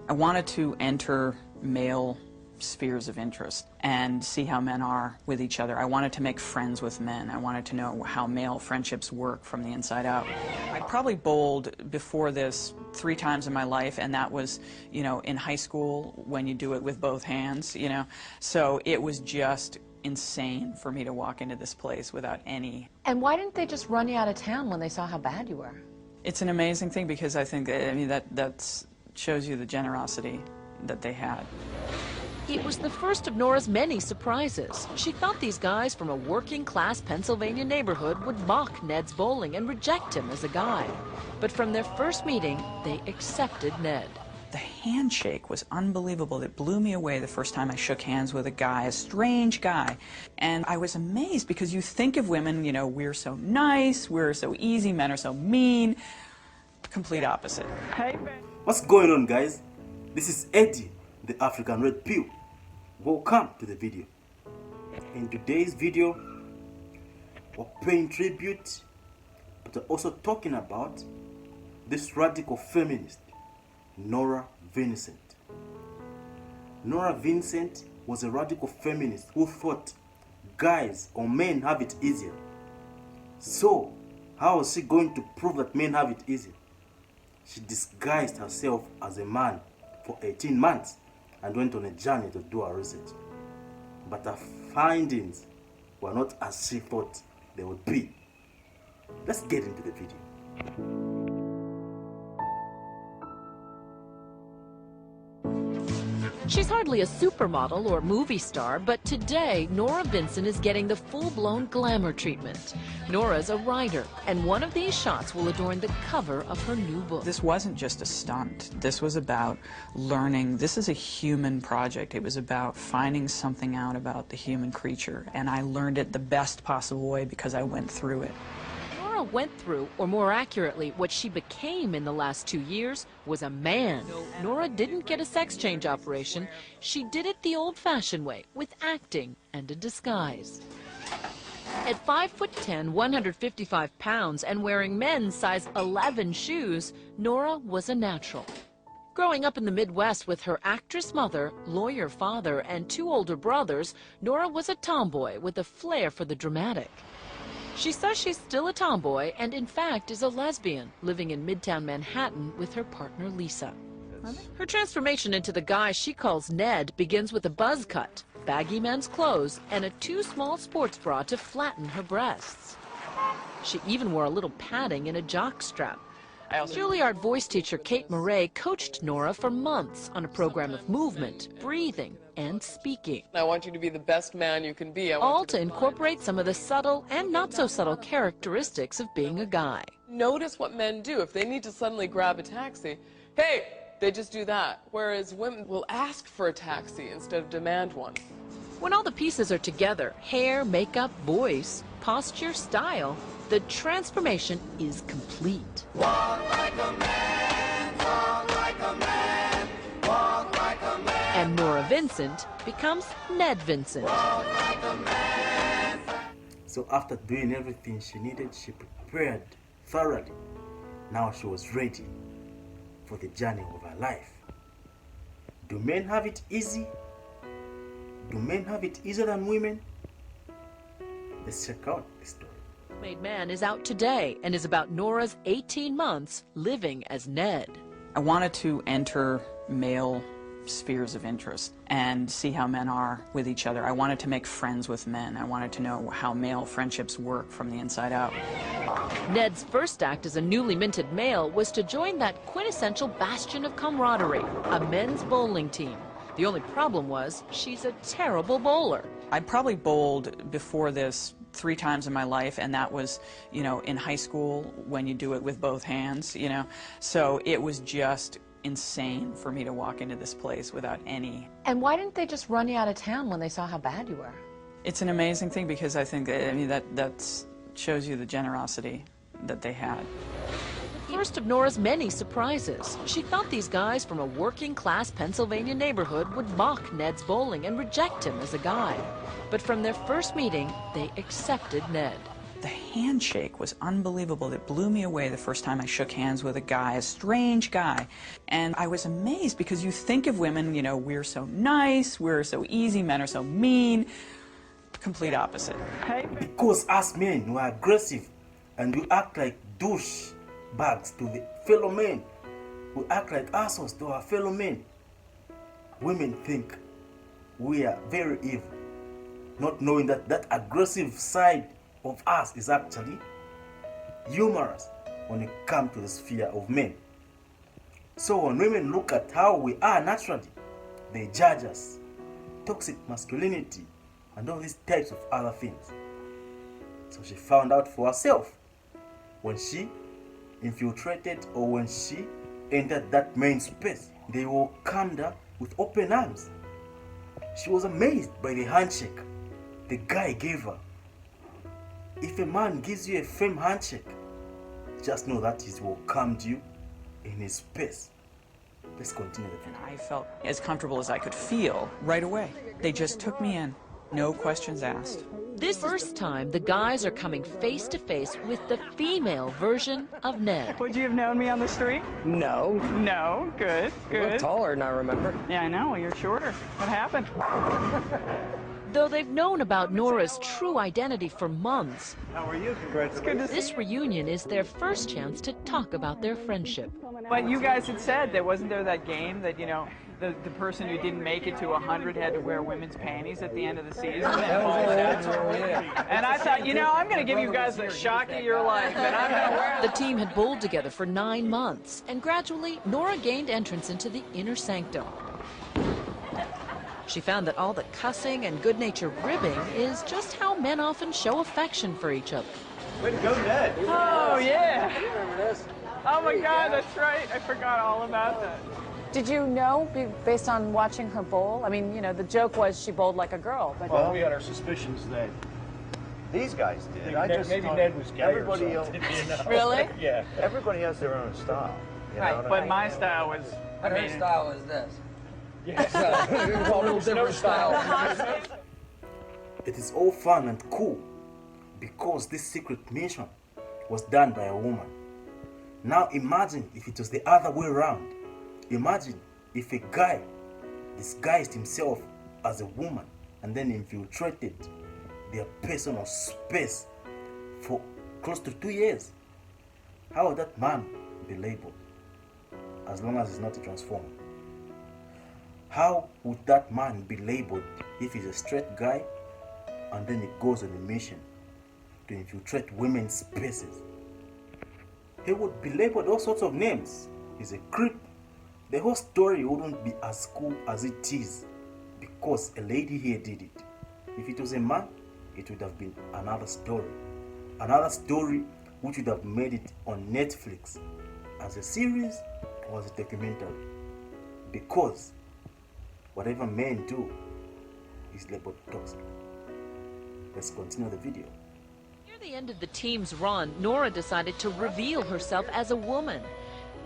I wanted to enter male spheres of interest and see how men are with each other. I wanted to make friends with men. I wanted to know how male friendships work from the inside out. I probably bowled before this 3 times in my life, and that was, you know, in high school when you do it with both hands, you know. So it was just insane for me to walk into this place without any. And why didn't they just run you out of town when they saw how bad you were? It's an amazing thing because I think, I mean, that shows you the generosity that they had. It was the first of Norah's many surprises. She thought these guys from a working-class Pennsylvania neighborhood would mock Ned's bowling and reject him as a guy. But from their first meeting, they accepted Ned. The handshake was unbelievable. It blew me away the first time I shook hands with a guy, a strange guy. And I was amazed because you think of women, you know, we're so nice, we're so easy, men are so mean. Complete opposite. Hey, what's going on, guys? This is Eddie, the African Red Pill. Welcome to the video. In today's video, we're paying tribute, but we're also talking about this radical feminist, Norah Vincent. Norah Vincent was a radical feminist who thought guys or men have it easier. So, how was she going to prove that men have it easier? She disguised herself as a man for 18 months and went on a journey to do her research. But her findings were not as she thought they would be. Let's get into the video. She's hardly a supermodel or movie star, but today, Norah Vincent is getting the full-blown glamour treatment. Norah's a writer, and one of these shots will adorn the cover of her new book. This wasn't just a stunt. This was about learning. This is a human project. It was about finding something out about the human creature, and I learned it the best possible way because I went through it. Norah went through, or more accurately, what she became in the last 2 years, was a man. Norah didn't get a sex change operation. She did it the old-fashioned way, with acting and a disguise. At 5'10", 155 pounds, and wearing men's size 11 shoes, Norah was a natural. Growing up in the Midwest with her actress mother, lawyer father, and 2 older brothers, Norah was a tomboy with a flair for the dramatic. She says she's still a tomboy and, in fact, is a lesbian, living in Midtown Manhattan with her partner, Lisa. Her transformation into the guy she calls Ned begins with a buzz cut, baggy men's clothes, and a too small sports bra to flatten her breasts. She even wore a little padding in a jock strap. Juilliard voice teacher Kate Murray coached Norah for months on a program of movement, breathing, and speaking. I want you to be the best man you can be. All to incorporate some of the subtle and not so subtle characteristics of being a guy. Notice what men do. If they need to suddenly grab a taxi, hey, they just do that. Whereas women will ask for a taxi instead of demand one. When all the pieces are together, hair, makeup, voice, posture, style, the transformation is complete. Walk like a man, talk like a man, walk like a man. And Norah Vincent becomes Ned Vincent. Walk like a man. So after doing everything she needed, she prepared thoroughly. Now she was ready for the journey of her life. Do men have it easy? Do men have it easier than women? Let's check out the story. Made Man is out today and is about Norah's 18 months living as Ned. I wanted to enter male spheres of interest and see how men are with each other. I wanted to make friends with men. I wanted to know how male friendships work from the inside out. Ned's first act as a newly minted male was to join that quintessential bastion of camaraderie, a men's bowling team. The only problem was she's a terrible bowler. I probably bowled before this 3 times in my life, and that was, you know, in high school when you do it with both hands, you know. So it was just insane for me to walk into this place without any. And why didn't they just run you out of town when they saw how bad you were? It's an amazing thing because I think, I mean, that shows you the generosity that they had. First of Norah's many surprises. She thought these guys from a working-class Pennsylvania neighborhood would mock Ned's bowling and reject him as a guy. But from their first meeting, they accepted Ned. The handshake was unbelievable. It blew me away the first time I shook hands with a guy, a strange guy. And I was amazed because you think of women, you know, we're so nice, we're so easy, men are so mean. Complete opposite. Because us men were aggressive and we act like douche bags to the fellow men. We act like assholes to our fellow men. Women think we are very evil, not knowing that that aggressive side of us is actually humorous when it comes to the sphere of men. So when women look at how we are naturally, they judge us. Toxic masculinity and all these types of other things. So she found out for herself when she infiltrated or when she entered that main space. They welcomed her with open arms. She was amazed by the handshake the guy gave her. If a man gives you a firm handshake, just know that he's welcomed you in his space. Let's continue the video. I felt as comfortable as I could feel right away. They just took me in, no questions asked. This first time, the guys are coming face to face with the female version of Ned. Would you have known me on the street? No. No, good, You look taller than I remember. Yeah, I know, you're shorter. What happened? Though they've known about Norah's true identity for months, How are you? It's good to see this reunion is their first chance to talk about their friendship. But you guys had said wasn't there that game that, you know, the person who didn't make it to 100 had to wear women's panties at the end of the season? And I thought, you know, I'm going to give you guys the shock of your life, and I'm going to wear The team had bowled together for 9 months, and gradually, Norah gained entrance into the inner sanctum. She found that all the cussing and good-natured ribbing is just how men often show affection for each other. Way to go, Ned. Oh, yeah. You remember this? Oh, my God, that's right. I forgot all about that. Did you know, based on watching her bowl? I mean, you know, the joke was she bowled like a girl, but Well, we had our suspicions that These guys did. maybe Ned was gay or everybody something. You know? Really? Yeah. Everybody has their own style. You know what I But mean? my style was, I Her mean, style is this. Yeah. A little different style. It is all fun and cool because this secret mission was done by a woman. Now imagine if it was the other way around. Imagine if a guy disguised himself as a woman and then infiltrated their personal space for close to 2 years. How would that man be labeled? As long as he's not a transformer. How would that man be labeled if he's a straight guy and then he goes on a mission to infiltrate women's spaces? He would be labeled all sorts of names. He's a creep. The whole story wouldn't be as cool as it is because a lady here did it. If it was a man, it would have been another story. Another story which would have made it on Netflix as a series or as a documentary. Because whatever men do is labeled toxic. Let's continue the video. Near the end of the team's run, Norah decided to reveal herself as a woman.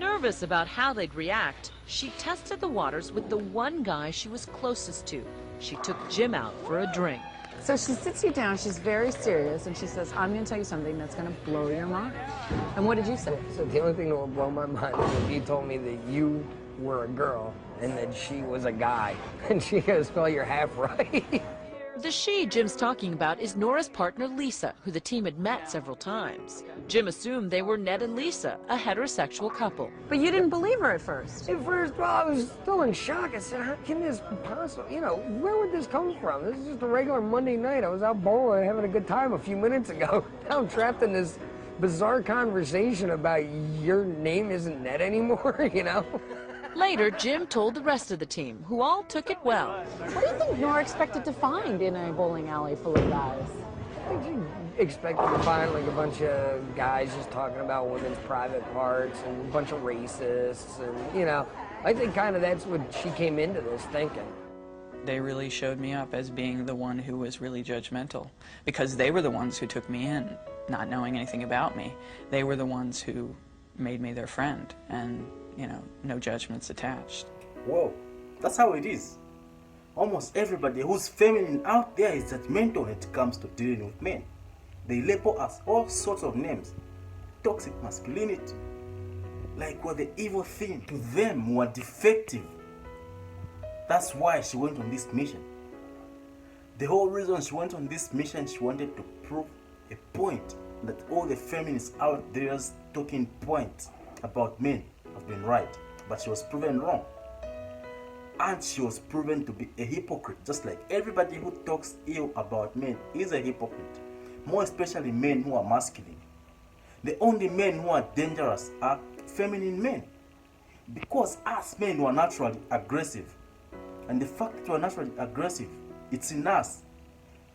Nervous about how they'd react, she tested the waters with the one guy she was closest to. She took Jim out for a drink. So she sits you down, she's very serious, and she says, I'm going to tell you something that's going to blow your mind. And what did you say? So the only thing that will blow my mind is if you told me that you were a girl and that she was a guy. And she goes, well, you're half right. The she Jim's talking about is Norah's partner Lisa, who the team had met several times. Jim assumed they were Ned and Lisa, a heterosexual couple. But you didn't believe her at first. At first, well, I was still in shock. I said, how can this possible? You know, where would this come from? This is just a regular Monday night. I was out bowling, having a good time a few minutes ago. Now I'm trapped in this bizarre conversation about your name isn't Ned anymore, you know? Later, Jim told the rest of the team, who all took it well. What do you think Norah expected to find in a bowling alley full of guys? I think you expected to find like a bunch of guys just talking about women's private parts and a bunch of racists and, you know, I think kind of that's what she came into this thinking. they really showed me up as being the one who was really judgmental, because they were the ones who took me in, not knowing anything about me. They were the ones who made me their friend, and, you know, no judgments attached. Whoa, that's how it is. Almost everybody who's feminine out there is judgmental when it comes to dealing with men. They label us all sorts of names. Toxic masculinity. Like we're the evil thing. To them, we're defective. That's why she went on this mission. The whole reason she went on this mission, she wanted to prove a point that all the feminists out there's talking points about men have been right. But she was proven wrong. And she was proven to be a hypocrite. Just like everybody who talks ill about men is a hypocrite. More especially men who are masculine. The only men who are dangerous are feminine men. Because us men who are naturally aggressive. And the fact that we are naturally aggressive, it's in us.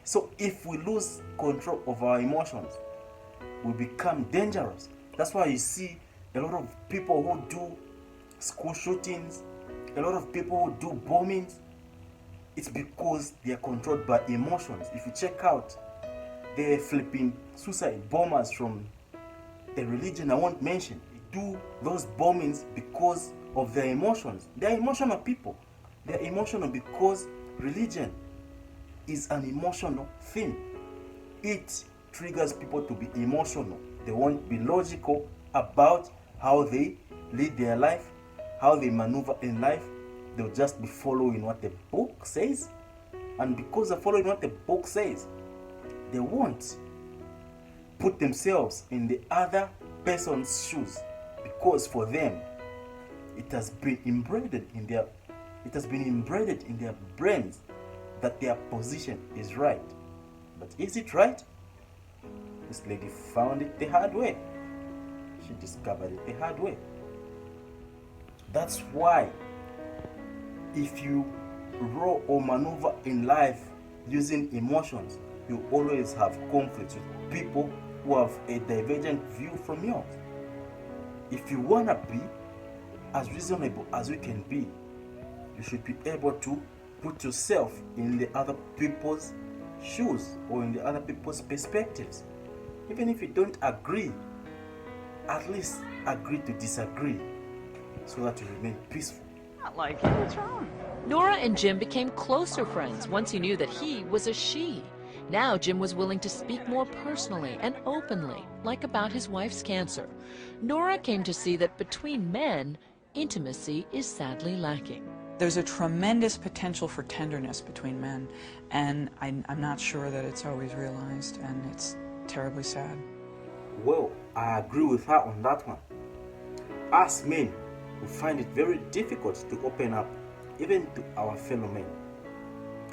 So if we lose control of our emotions, we become dangerous. That's why you see a lot of people who do school shootings, a lot of people who do bombings. It's because they are controlled by emotions. If you check out the flipping suicide bombers from a religion I won't mention, they do those bombings because of their emotions. They are emotional people. They are emotional because religion is an emotional thing. It triggers people to be emotional. They won't be logical about how they lead their life, how they maneuver in life. They'll just be following what the book says. And because they're following what the book says, they won't put themselves in the other person's shoes, because for them it has been embedded in their brains that their position is right. But is it right? This lady found it the hard way. She discovered it the hard way. That's why if you roll or maneuver in life using emotions, you always have conflicts with people who have a divergent view from yours. If you want to be as reasonable as you can be, you should be able to put yourself in the other people's shoes or in the other people's perspectives. Even if you don't agree, at least agree to disagree so that you remain peaceful. Not like it. What's wrong? Norah and Jim became closer friends once he knew that he was a she. Now Jim was willing to speak more personally and openly, like about his wife's cancer. Norah came to see that between men, intimacy is sadly lacking. There's a tremendous potential for tenderness between men, and I'm not sure that it's always realized, and it's terribly sad. Well, I agree with her on that one. Us men, we find it very difficult to open up, even to our fellow men.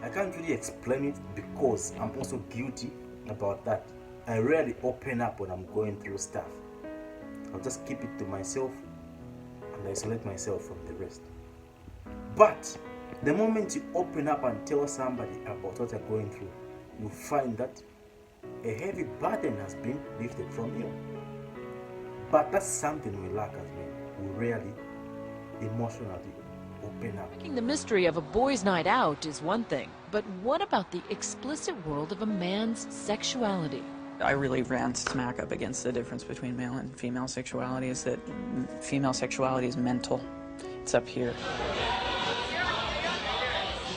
I can't really explain it because I'm also guilty about that. I rarely open up when I'm going through stuff. I'll just keep it to myself and isolate myself from the rest. But the moment you open up and tell somebody about what you're going through, you find that a heavy burden has been lifted from you. But that's something we lack as men. We rarely emotionally open up. Breaking the mystery of a boys' night out is one thing, but what about the explicit world of a man's sexuality? I really ran smack up against the difference between male and female sexuality, is that female sexuality is mental. It's up here.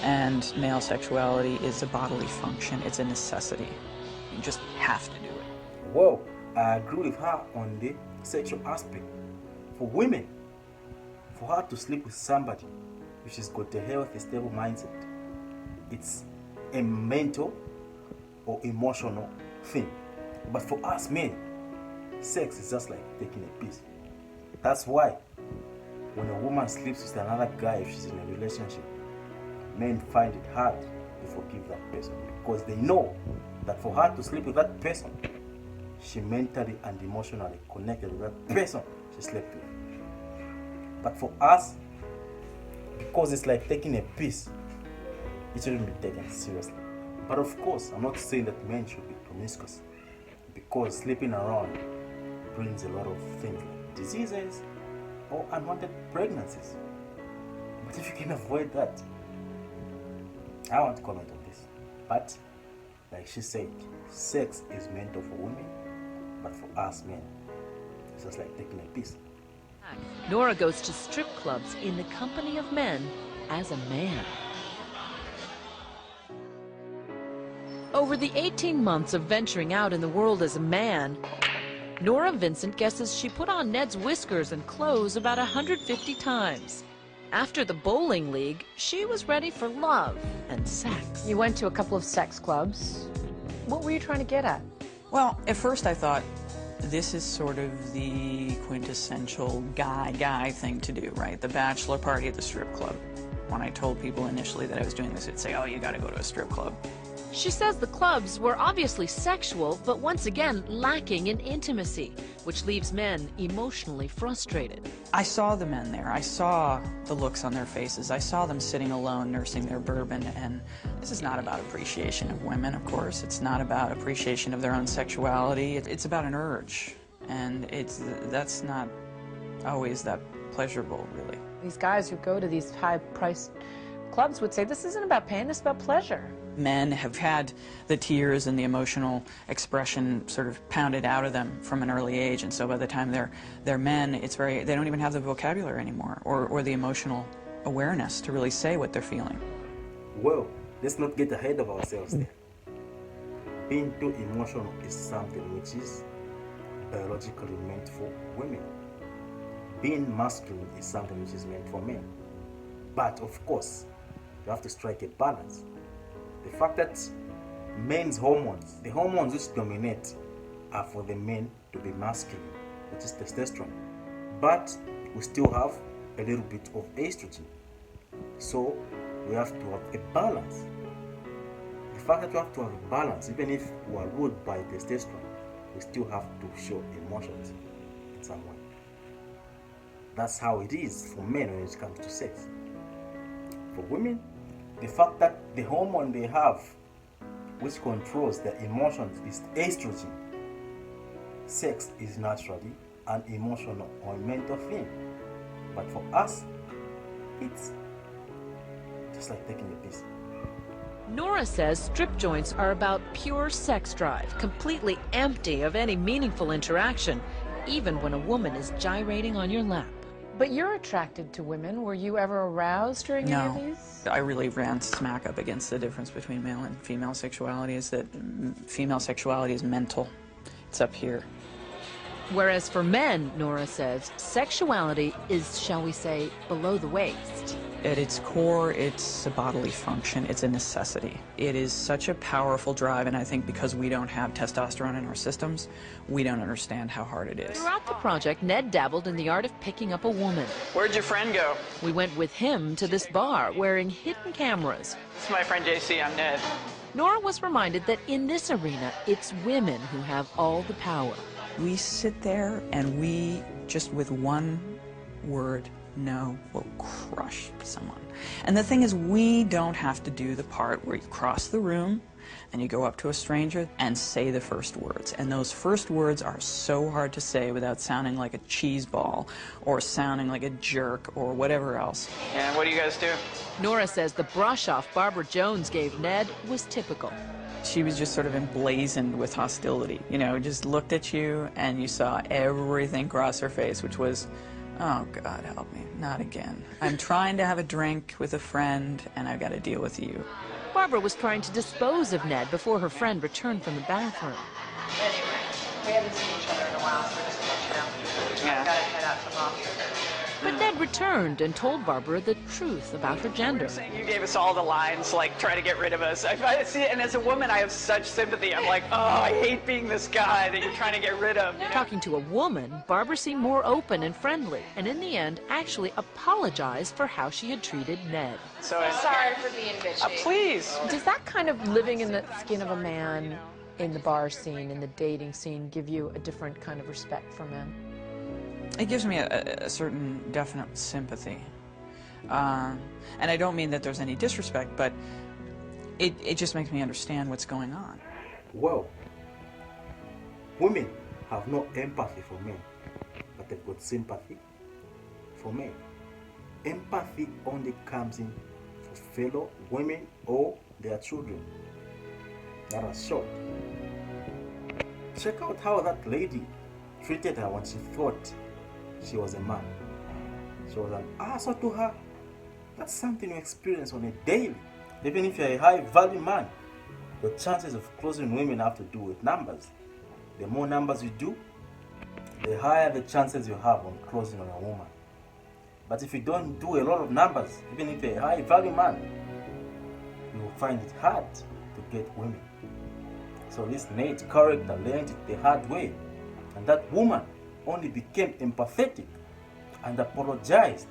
And male sexuality is a bodily function. It's a necessity. You just have to do it. Well, I agree with her on the sexual aspect. For women, for her to sleep with somebody, if she's got a healthy, stable mindset, it's a mental or emotional thing. But for us men, sex is just like taking a piss. That's why when a woman sleeps with another guy, if she's in a relationship, men find it hard to forgive that person, because they know that for her to sleep with that person, she mentally and emotionally connected with that person she slept with. But for us, because it's like taking a piss, it shouldn't be taken seriously. But of course, I'm not saying that men should be promiscuous, because sleeping around brings a lot of things like diseases or unwanted pregnancies. But if you can avoid that, I won't comment on this. But like she said, sex is meant for women, but for us men, it's just like taking a piss. Norah goes to strip clubs in the company of men as a man. Over the 18 months of venturing out in the world as a man, Norah Vincent guesses she put on Ned's whiskers and clothes about 150 times. After the bowling league, she was ready for love and sex. You went to a couple of sex clubs. What were you trying to get at? Well, at first I thought, this is sort of the quintessential guy thing to do, right? The bachelor party at the strip club. When I told people initially that I was doing this, they'd say, oh, you gotta go to a strip club. She says the clubs were obviously sexual, but once again lacking in intimacy, which leaves men emotionally frustrated. I saw the men there. I saw the looks on their faces. I saw them sitting alone, nursing their bourbon, and this is not about appreciation of women, of course. It's not about appreciation of their own sexuality. It's about an urge, and that's not always that pleasurable, really. These guys who go to these high-priced clubs would say, this isn't about pain, it's about pleasure. Men have had the tears and the emotional expression sort of pounded out of them from an early age, and so by the time they're men, they don't even have the vocabulary anymore or the emotional awareness to really say what they're feeling. Well, let's not get ahead of ourselves there. Being too emotional is something which is biologically meant for women. Being masculine is something which is meant for men. But of course, you have to strike a balance. The fact that men's hormones, the hormones which dominate, are for the men to be masculine, which is testosterone. But we still have a little bit of estrogen. So we have to have a balance. The fact that we have to have a balance, even if we are ruled by testosterone, we still have to show emotions in some way. That's how it is for men when it comes to sex. For women, the fact that the hormone they have, which controls their emotions, is estrogen. Sex is naturally an emotional or mental thing. But for us, it's just like taking a piss. Norah says strip joints are about pure sex drive, completely empty of any meaningful interaction, even when a woman is gyrating on your lap. But you're attracted to women. Were you ever aroused during any of these? I really ran smack up against the difference between male and female sexuality, is that female sexuality is mental. It's up here. Whereas for men, Norah says, sexuality is, shall we say, below the waist. At its core, it's a bodily function. It's a necessity. It is such a powerful drive, and I think because we don't have testosterone in our systems, we don't understand how hard it is. Throughout the project, Ned dabbled in the art of picking up a woman. Where'd your friend go? We went with him to this bar, wearing hidden cameras. This is my friend JC. I'm Ned. Norah was reminded that in this arena, it's women who have all the power. We sit there and we, just with one word, no, will crush someone. And the thing is, we don't have to do the part where you cross the room and you go up to a stranger and say the first words. And those first words are so hard to say without sounding like a cheese ball or sounding like a jerk or whatever else. And what do you guys do? Norah says the brush-off Barbara Jones gave Ned was typical. She was just sort of emblazoned with hostility, you know, just looked at you and you saw everything cross her face, which was, oh, God help me, not again. I'm trying to have a drink with a friend and I've got to deal with you. Barbara was trying to dispose of Ned before her friend returned from the bathroom. Anyway, we haven't seen each other in a while, so just to let you know. Yeah. I've got to head out to mom. But Ned returned and told Barbara the truth about her gender. You gave us all the lines, like, try to get rid of us. I see it, and as a woman, I have such sympathy. I'm like, oh, I hate being this guy that you're trying to get rid of. Talking to a woman, Barbara seemed more open and friendly, and in the end, actually apologized for how she had treated Ned. So Sorry for being bitchy. please. Does that kind of living in the skin of a man in the bar scene, in the dating scene, give you a different kind of respect for men? It gives me a certain definite sympathy. And I don't mean that there's any disrespect, but it just makes me understand what's going on. Well, women have no empathy for men, but they've got sympathy for men. Empathy only comes in for fellow women or their children that are short. Check out how that lady treated her when she thought she was a man. She was an asshole to her. That's something you experience on a daily. Even if you're a high value man, the chances of closing women have to do with numbers. The more numbers you do, the higher the chances you have on closing on a woman. But if you don't do a lot of numbers, even if you're a high value man, you will find it hard to get women. So this Ned's character learned it the hard way, and that woman only became empathetic and apologized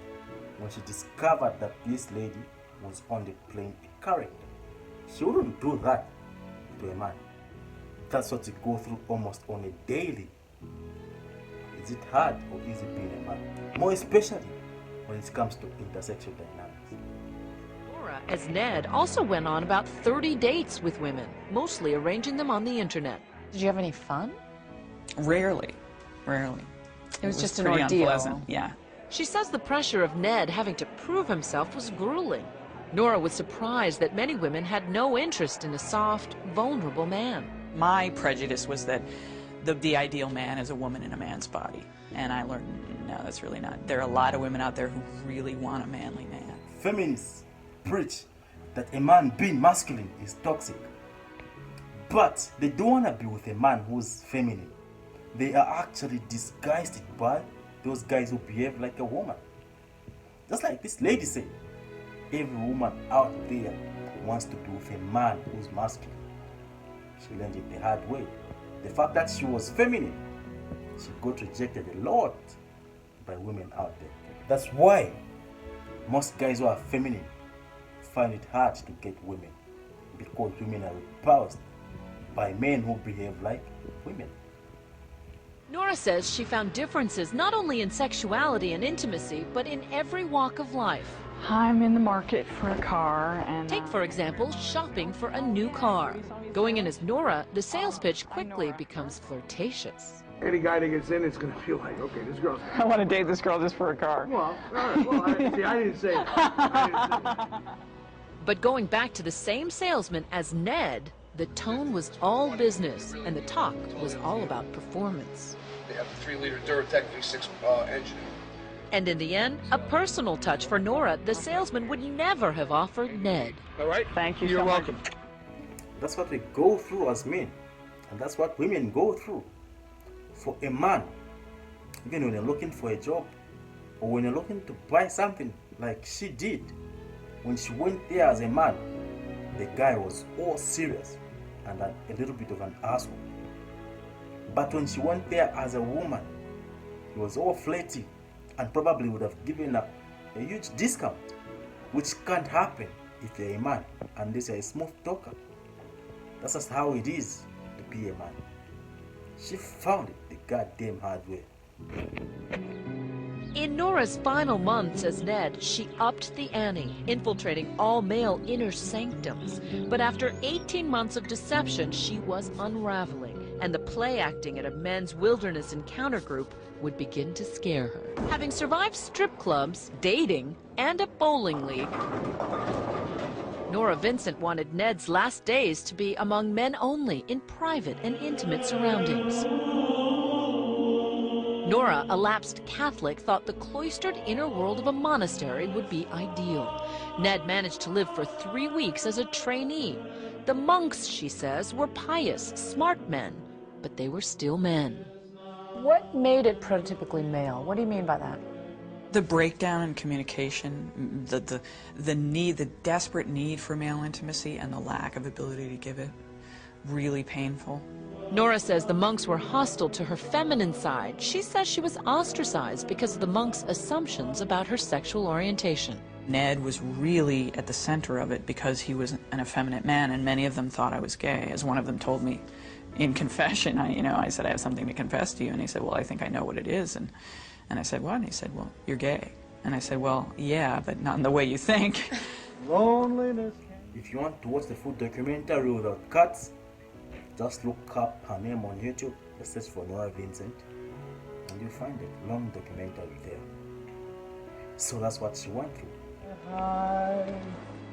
when she discovered that this lady was only playing a character. She wouldn't do that to a man. That's what you go through almost on a daily. Is it hard or easy being a man? More especially when it comes to intersexual dynamics. Norah, as Ned, also went on about 30 dates with women, mostly arranging them on the internet. Did you have any fun? Rarely. It was just an pretty ordeal. unpleasant. Yeah. She says the pressure of Ned having to prove himself was grueling. Norah was surprised that many women had no interest in a soft, vulnerable man. My prejudice was that the ideal man is a woman in a man's body. And I learned, no, that's really not. There are a lot of women out there who really want a manly man. Feminists preach that a man being masculine is toxic. But they don't want to be with a man who's feminine. They are actually disguised by those guys who behave like a woman. Just like this lady said, every woman out there wants to be with a man who's masculine. She learned it the hard way. The fact that she was feminine, she got rejected a lot by women out there. That's why most guys who are feminine find it hard to get women, because women are repulsed by men who behave like women. Norah says she found differences not only in sexuality and intimacy, but in every walk of life. I'm in the market for a car and... Take, for example, shopping for a new car. Going in as Norah, the sales pitch quickly becomes flirtatious. Any guy that gets in is going to feel like, okay, this girl's... I want to date this girl just for a car. Well, all right, well, I didn't say that. But going back to the same salesman as Ned, the tone was all business, and the talk was all about performance. They have the 3-liter Duratec V6 engine. And in the end, a personal touch for Norah the salesman would never have offered Ned. All right? Thank you You're so welcome. much. That's what we go through as men, and that's what women go through. For a man, even when you're looking for a job, or when you're looking to buy something like she did, when she went there as a man, the guy was all serious and a little bit of an asshole. But when she went there as a woman, he was all flirty and probably would have given a huge discount, which can't happen if you're a man unless you're a smooth talker. That's just how it is to be a man. She found it the goddamn hard way. In Norah's final months as Ned, she upped the ante, infiltrating all male inner sanctums. But after 18 months of deception, she was unraveling, and the play acting at a men's wilderness encounter group would begin to scare her. Having survived strip clubs, dating, and a bowling league, Norah Vincent wanted Ned's last days to be among men only, in private and intimate surroundings. Norah, a lapsed Catholic, thought the cloistered inner world of a monastery would be ideal. Ned managed to live for 3 weeks as a trainee. The monks, she says, were pious, smart men, but they were still men. What made it prototypically male? What do you mean by that? The breakdown in communication, the need, the desperate need for male intimacy, and the lack of ability to give it, really painful. Norah says the monks were hostile to her feminine side. She says she was ostracized because of the monks' assumptions about her sexual orientation. Ned was really at the center of it because he was an effeminate man, and many of them thought I was gay. As one of them told me in confession, I said, I have something to confess to you. And he said, well, I think I know what it is. And I said, what? And he said, well, you're gay. And I said, well, yeah, but not in the way you think. Loneliness. If you want to watch the full documentary without cuts, just look up her name on YouTube, just search for Norah Vincent, and you'll find a long documentary there. So that's what she went through.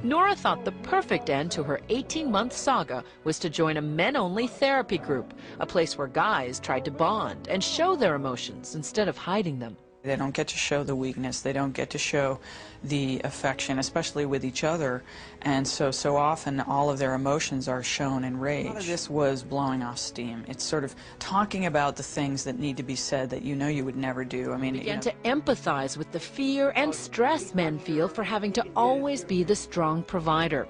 Norah thought the perfect end to her 18-month saga was to join a men-only therapy group, a place where guys tried to bond and show their emotions instead of hiding them. They don't get to show the weakness. They don't get to show the affection, especially with each other. And so often all of their emotions are shown in rage. A lot of this was blowing off steam. It's sort of talking about the things that need to be said that you know you would never do. I mean, Began to empathize with the fear and stress men feel for having to always be the strong provider.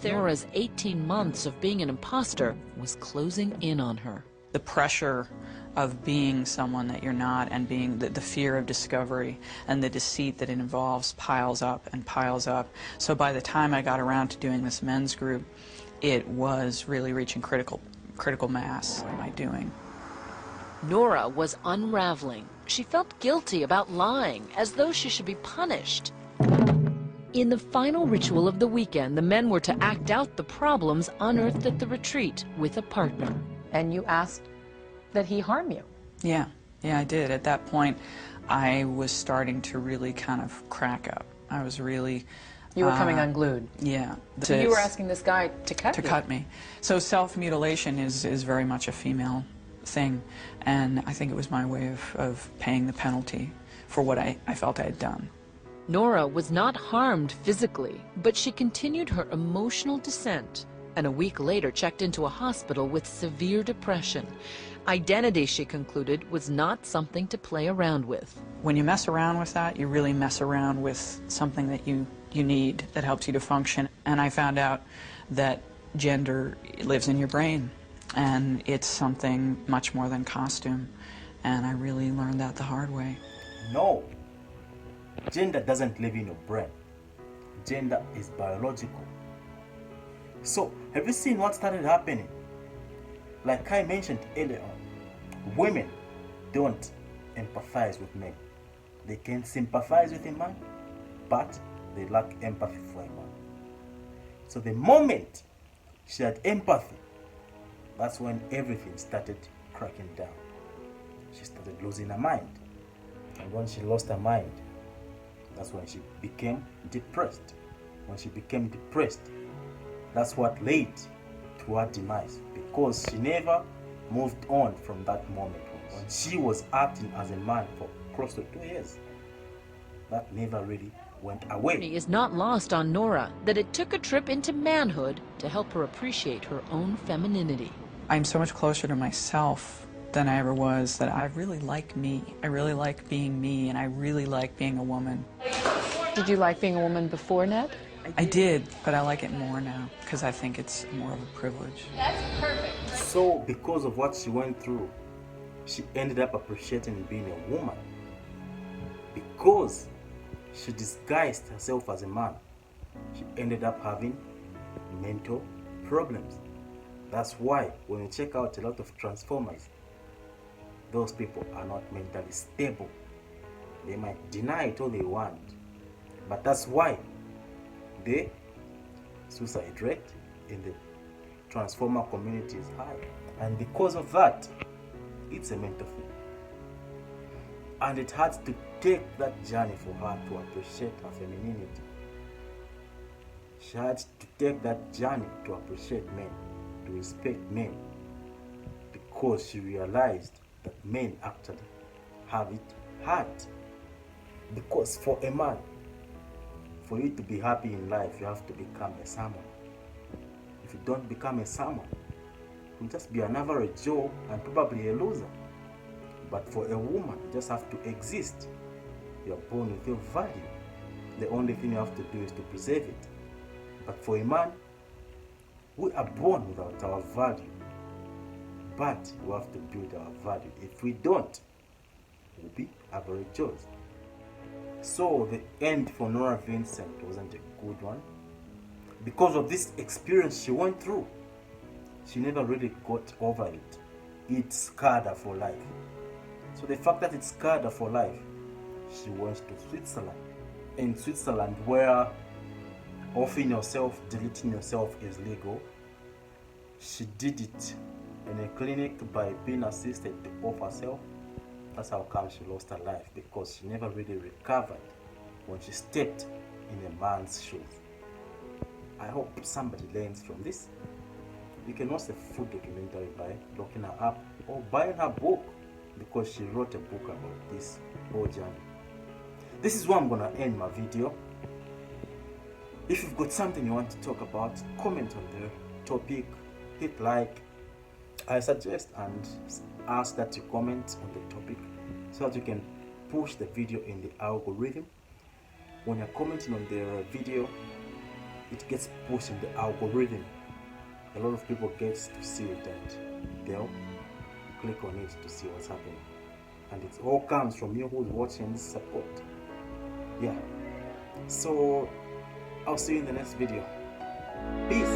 Nora's 18 months of being an imposter was closing in on her. The pressure of being someone that you're not, and being the fear of discovery and the deceit that it involves piles up and piles up. So by the time I got around to doing this men's group, it was really reaching critical mass. What am I doing? Norah was unraveling. She felt guilty about lying, as though she should be punished. In the final ritual of the weekend, the men were to act out the problems unearthed at the retreat with a partner. And you asked that he harm you? Yeah, I did. At that point, I was starting to really kind of crack up. I was really... You were coming unglued. Yeah. So you were asking this guy to cut you? To cut me. So self-mutilation is very much a female thing, and I think it was my way of paying the penalty for what I felt I had done. Norah was not harmed physically, but she continued her emotional descent, and a week later checked into a hospital with severe depression. Identity, she concluded, was not something to play around with. When you mess around with that, you really mess around with something that you need that helps you to function. And I found out that gender lives in your brain, and it's something much more than costume. And I really learned that the hard way. No, gender doesn't live in your brain. Gender is biological. So, have you seen what started happening? Like I mentioned earlier on, women don't empathize with men. They can sympathize with a man, but they lack empathy for a man. So the moment she had empathy, that's when everything started cracking down. She started losing her mind. And when she lost her mind, that's when she became depressed. When she became depressed, that's what led to her demise, because she never moved on from that moment. When she was acting as a man for close to 2 years, that never really went away. It is not lost on Norah that it took a trip into manhood to help her appreciate her own femininity. I'm so much closer to myself than I ever was, that I really like me. I really like being me, and I really like being a woman. Did you like being a woman before, Ned? I did, but I like it more now, because I think it's more of a privilege. That's perfect. So, because of what she went through, she ended up appreciating being a woman. Because she disguised herself as a man, she ended up having mental problems. That's why when you check out a lot of transformers, those people are not mentally stable. They might deny it all they want, but that's why the suicide rate in the transformer community is high. And because of that, it's a mental thing. And it had to take that journey for her to appreciate her femininity. She had to take that journey to appreciate men, to respect men, because she realized that men actually have it hard. Because for a man, for you to be happy in life, you have to become a someone. If you don't become a someone, you'll just be an average Joe and probably a loser. But for a woman, you just have to exist. You're born with your value. The only thing you have to do is to preserve it. But for a man, we are born without our value. But we have to build our value. If we don't, we'll be average Joes. So the end for Norah Vincent wasn't a good one. Because of this experience she went through, she never really got over it. It scarred her for life. So the fact that it scarred her for life, she went to Switzerland. In Switzerland, where offing yourself, deleting yourself is legal, she did it in a clinic by being assisted to off herself. That's how come she lost her life, because she never really recovered when she stepped in a man's shoes. I hope somebody learns from this. You can watch the full documentary by looking her up or buying her book, because she wrote a book about this whole journey. this is where I'm gonna end my video. If you've got something you want to talk about, comment on the topic, hit like. I suggest and ask that you comment on the topic so that you can push the video in the algorithm. When you're commenting on the video, it gets pushed in the algorithm. A lot of people get to see it and they'll click on it to see what's happening. And it all comes from you who's watching this support. Yeah. So I'll see you in the next video. Peace.